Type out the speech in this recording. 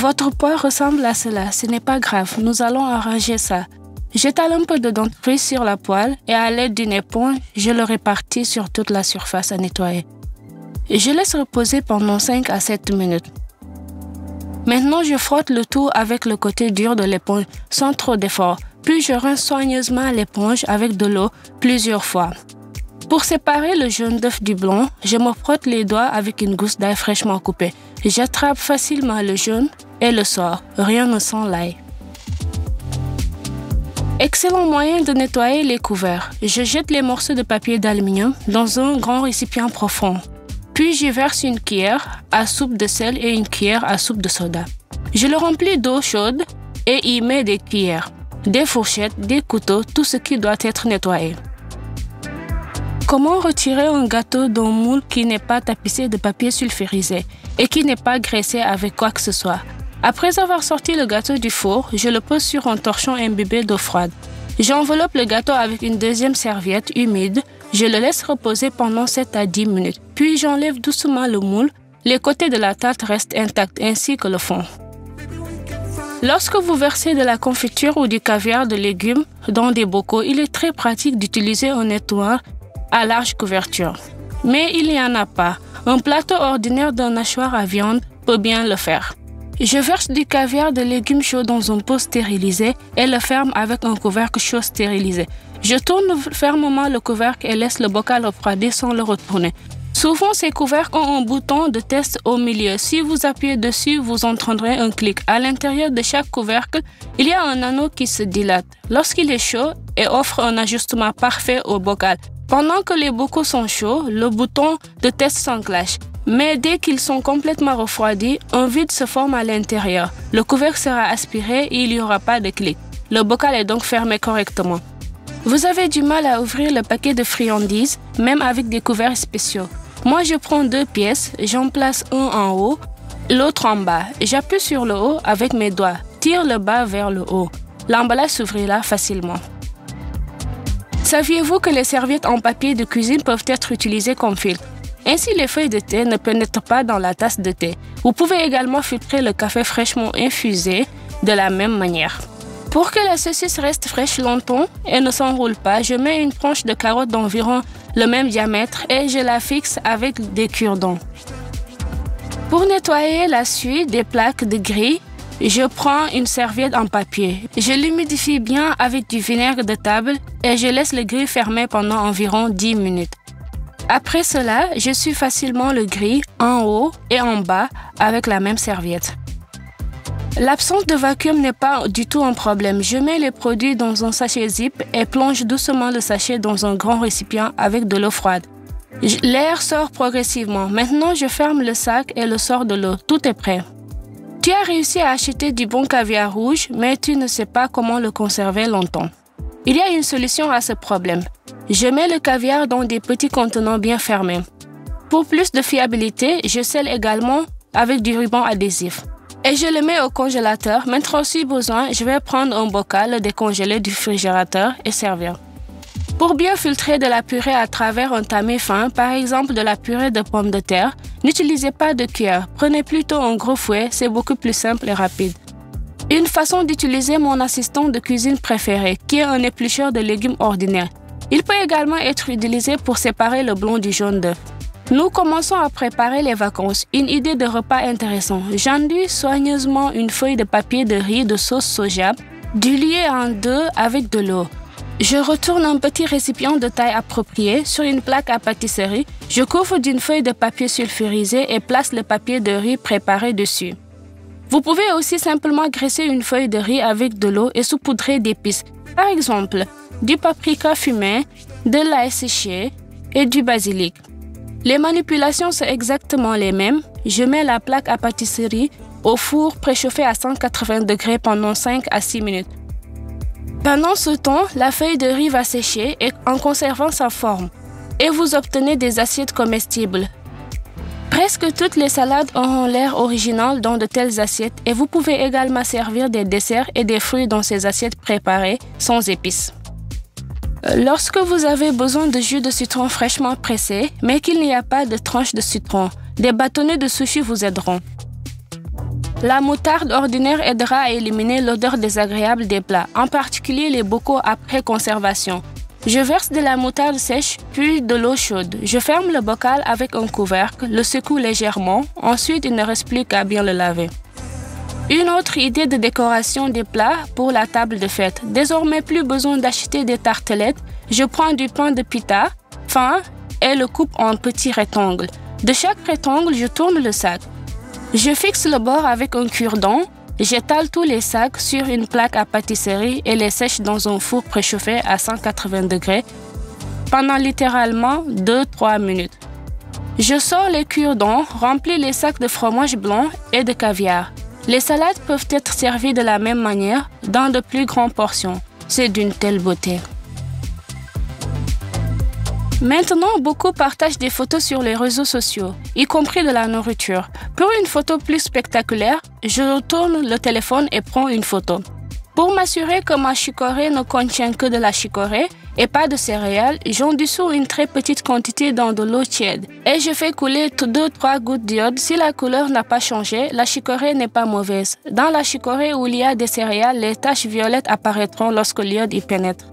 Votre poêle ressemble à cela, ce n'est pas grave, nous allons arranger ça. J'étale un peu de dentifrice sur la poêle et à l'aide d'une éponge, je le répartis sur toute la surface à nettoyer. Je laisse reposer pendant 5 à 7 minutes. Maintenant, je frotte le tout avec le côté dur de l'éponge sans trop d'effort, puis je rince soigneusement l'éponge avec de l'eau plusieurs fois. Pour séparer le jaune d'œuf du blanc, je me frotte les doigts avec une gousse d'ail fraîchement coupée. J'attrape facilement le jaune et le sors, rien ne sent l'ail. Excellent moyen de nettoyer les couverts. Je jette les morceaux de papier d'aluminium dans un grand récipient profond. Puis j'y verse une cuillère à soupe de sel et une cuillère à soupe de soda. Je le remplis d'eau chaude et y mets des cuillères, des fourchettes, des couteaux, tout ce qui doit être nettoyé. Comment retirer un gâteau d'un moule qui n'est pas tapissé de papier sulfurisé et qui n'est pas graissé avec quoi que ce soit? Après avoir sorti le gâteau du four, je le pose sur un torchon imbibé d'eau froide. J'enveloppe le gâteau avec une deuxième serviette humide. Je le laisse reposer pendant 7 à 10 minutes. Puis j'enlève doucement le moule. Les côtés de la tarte restent intacts ainsi que le fond. Lorsque vous versez de la confiture ou du caviar de légumes dans des bocaux, il est très pratique d'utiliser un étouard à large couverture. Mais il n'y en a pas. Un plateau ordinaire d'un hachoir à viande peut bien le faire. Je verse du caviar de légumes chauds dans un pot stérilisé et le ferme avec un couvercle chaud stérilisé. Je tourne fermement le couvercle et laisse le bocal refroidir sans le retourner. Souvent, ces couvercles ont un bouton de test au milieu. Si vous appuyez dessus, vous entendrez un clic. À l'intérieur de chaque couvercle, il y a un anneau qui se dilate lorsqu'il est chaud et offre un ajustement parfait au bocal. Pendant que les bocaux sont chauds, le bouton de test s'enclenche. Mais dès qu'ils sont complètement refroidis, un vide se forme à l'intérieur. Le couvercle sera aspiré et il n'y aura pas de clic. Le bocal est donc fermé correctement. Vous avez du mal à ouvrir le paquet de friandises, même avec des couvercles spéciaux. Moi, je prends 2 pièces, j'en place un en haut, l'autre en bas. J'appuie sur le haut avec mes doigts, tire le bas vers le haut. L'emballage s'ouvrira facilement. Saviez-vous que les serviettes en papier de cuisine peuvent être utilisées comme filtre? Ainsi, les feuilles de thé ne pénètrent pas dans la tasse de thé. Vous pouvez également filtrer le café fraîchement infusé de la même manière. Pour que la saucisse reste fraîche longtemps et ne s'enroule pas, je mets une tranche de carotte d'environ le même diamètre et je la fixe avec des cure-dents. Pour nettoyer la suie des plaques de grille, je prends une serviette en papier. Je l'humidifie bien avec du vinaigre de table et je laisse le grille fermé pendant environ 10 minutes. Après cela, j'essuie facilement le grille en haut et en bas avec la même serviette. L'absence de vacuum n'est pas du tout un problème. Je mets les produits dans un sachet zip et plonge doucement le sachet dans un grand récipient avec de l'eau froide. L'air sort progressivement. Maintenant, je ferme le sac et le sors de l'eau. Tout est prêt. Tu as réussi à acheter du bon caviar rouge, mais tu ne sais pas comment le conserver longtemps. Il y a une solution à ce problème. Je mets le caviar dans des petits contenants bien fermés. Pour plus de fiabilité, je scelle également avec du ruban adhésif. Et je le mets au congélateur. Maintenant, si besoin, je vais prendre un bocal, le décongeler du réfrigérateur et servir. Pour bien filtrer de la purée à travers un tamis fin, par exemple de la purée de pommes de terre, n'utilisez pas de cuillère. Prenez plutôt un gros fouet, c'est beaucoup plus simple et rapide. Une façon d'utiliser mon assistant de cuisine préféré, qui est un éplucheur de légumes ordinaire. Il peut également être utilisé pour séparer le blanc du jaune d'œuf. Nous commençons à préparer les vacances. Une idée de repas intéressant. J'enduis soigneusement une feuille de papier de riz de sauce soja, diluée en 2 avec de l'eau. Je retourne un petit récipient de taille appropriée sur une plaque à pâtisserie. Je couvre d'une feuille de papier sulfurisé et place le papier de riz préparé dessus. Vous pouvez aussi simplement graisser une feuille de riz avec de l'eau et saupoudrer d'épices. Par exemple, du paprika fumé, de l'ail séché et du basilic. Les manipulations sont exactement les mêmes. Je mets la plaque à pâtisserie au four préchauffé à 180 degrés pendant 5 à 6 minutes. Pendant ce temps, la feuille de riz va sécher en conservant sa forme et vous obtenez des assiettes comestibles. Presque toutes les salades auront l'air original dans de telles assiettes et vous pouvez également servir des desserts et des fruits dans ces assiettes préparées sans épices. Lorsque vous avez besoin de jus de citron fraîchement pressé, mais qu'il n'y a pas de tranche de citron, des bâtonnets de sushi vous aideront. La moutarde ordinaire aidera à éliminer l'odeur désagréable des plats, en particulier les bocaux après conservation. Je verse de la moutarde sèche, puis de l'eau chaude. Je ferme le bocal avec un couvercle, le secoue légèrement, ensuite il ne reste plus qu'à bien le laver. Une autre idée de décoration des plats pour la table de fête. Désormais, plus besoin d'acheter des tartelettes. Je prends du pain de pita fin et le coupe en petits rectangles. De chaque rectangle, je tourne le sac. Je fixe le bord avec un cure-dent. J'étale tous les sacs sur une plaque à pâtisserie et les sèche dans un four préchauffé à 180 degrés pendant littéralement 2-3 minutes. Je sors les cure-dents, remplis les sacs de fromage blanc et de caviar. Les salades peuvent être servies de la même manière, dans de plus grandes portions. C'est d'une telle beauté. Maintenant, beaucoup partagent des photos sur les réseaux sociaux, y compris de la nourriture. Pour une photo plus spectaculaire, je retourne le téléphone et prends une photo. Pour m'assurer que ma chicorée ne contient que de la chicorée et pas de céréales, j'en dissous une très petite quantité dans de l'eau tiède et je fais couler 2-3 gouttes d'iode. Si la couleur n'a pas changé, la chicorée n'est pas mauvaise. Dans la chicorée où il y a des céréales, les taches violettes apparaîtront lorsque l'iode y pénètre.